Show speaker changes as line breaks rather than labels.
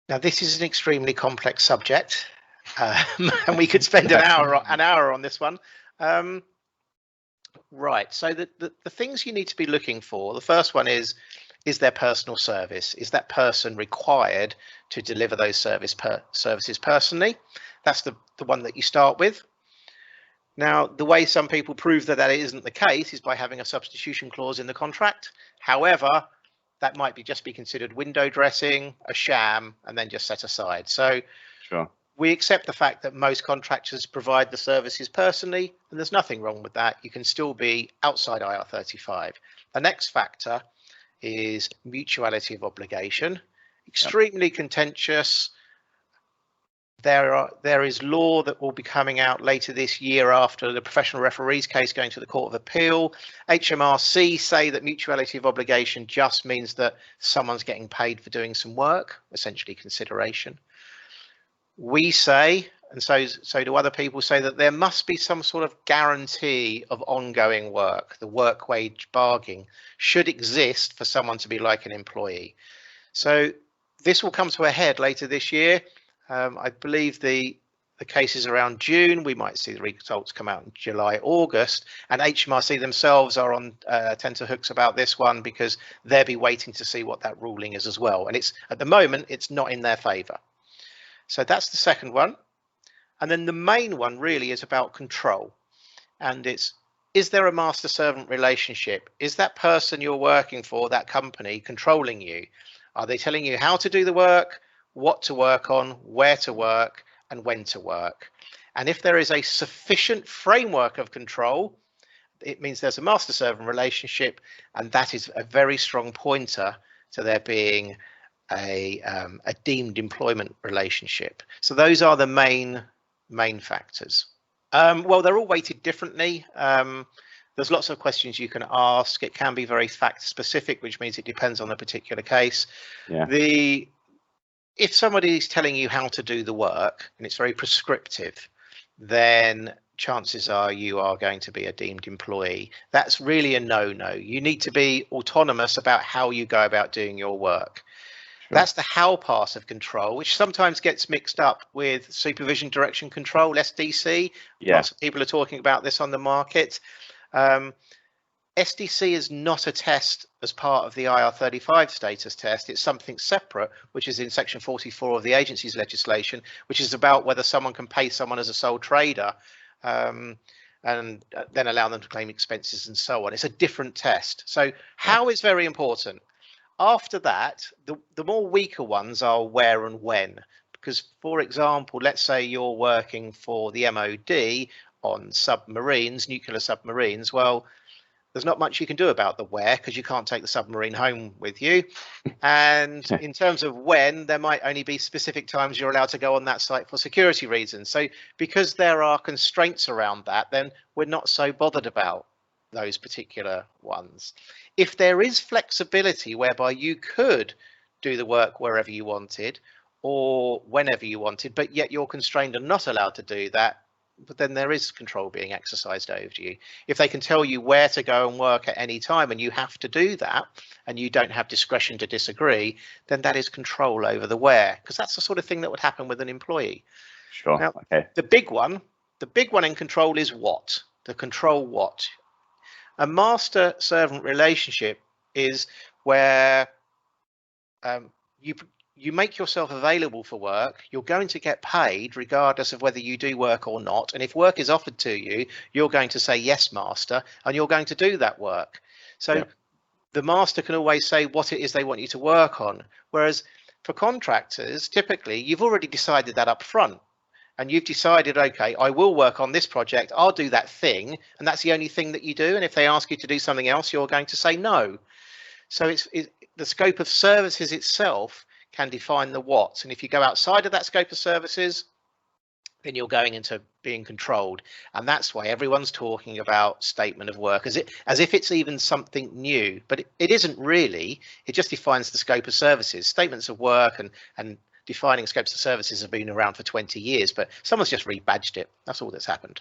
Now, this is an extremely complex subject, and we could spend an hour on this one. Right. So the things you need to be looking for, the first one is their personal service? Is that person required to deliver those services personally? That's the one that you start with. Now, the way some people prove that isn't the case is by having a substitution clause in the contract. However, that might just be considered window dressing, a sham, and then just set aside. So
sure.
We accept the fact that most contractors provide the services personally, and there's nothing wrong with that. You can still be outside IR35. The next factor is mutuality of obligation. Extremely contentious. There is law that will be coming out later this year after the professional referees case going to the Court of Appeal. HMRC say that mutuality of obligation just means that someone's getting paid for doing some work, essentially consideration. We say, and so do other people, say that there must be some sort of guarantee of ongoing work. The work wage bargaining should exist for someone to be like an employee. So this will come to a head later this year. I believe the case is around June. We might see the results come out in July, August, and HMRC themselves are on tenterhooks about this one because they'll be waiting to see what that ruling is as well. And it's at the moment, it's not in their favour. So that's the second one. And then the main one really is about control. And is there a master servant relationship? Is that person you're working for, that company, controlling you? Are they telling you how to do the work, what to work on, where to work, and when to work? And if there is a sufficient framework of control, it means there's a master servant relationship, and that is a very strong pointer to there being a deemed employment relationship. So those are the main factors. Well, they're all weighted differently. There's lots of questions you can ask. It can be very fact specific, which means it depends on the particular case.
Yeah.
If somebody is telling you how to do the work and it's very prescriptive, then chances are you are going to be a deemed employee. That's really a no-no. You need to be autonomous about how you go about doing your work. Sure. That's the how part of control, which sometimes gets mixed up with supervision, direction, control, SDC.
Yeah.
Lots of people are talking about this on the market. SDC is not a test as part of the IR35 status test. It's something separate, which is in section 44 of the agency's legislation, which is about whether someone can pay someone as a sole trader and then allow them to claim expenses and so on. It's a different test. So how is very important. After that, the more weaker ones are where and when. Because, for example, let's say you're working for the MOD on submarines, nuclear submarines. Well, there's not much you can do about the where because you can't take the submarine home with you. And in terms of when, there might only be specific times you're allowed to go on that site for security reasons. So because there are constraints around that, then we're not so bothered about those particular ones. If there is flexibility whereby you could do the work wherever you wanted or whenever you wanted, but yet you're constrained and not allowed to do that, but then there is control being exercised over you. If they can tell you where to go and work at any time and you have to do that and you don't have discretion to disagree, then that is control over the where, because that's the sort of thing that would happen with an employee.
Sure.
Now,
okay.
The big one in control is what? The control what? A master servant relationship is where you make yourself available for work. You're going to get paid regardless of whether you do work or not. And if work is offered to you, you're going to say, yes, master, and you're going to do that work. So the master can always say what it is they want you to work on. Whereas for contractors, typically, you've already decided that up front. And you've decided, OK, I will work on this project. I'll do that thing. And that's the only thing that you do. And if they ask you to do something else, you're going to say no. So the scope of services itself can define the what. And if you go outside of that scope of services, then you're going into being controlled. And that's why everyone's talking about statement of work as if it's even something new. But it isn't really. It just defines the scope of services. Statements of work and defining scopes of services have been around for 20 years, but someone's just rebadged it. That's all that's happened.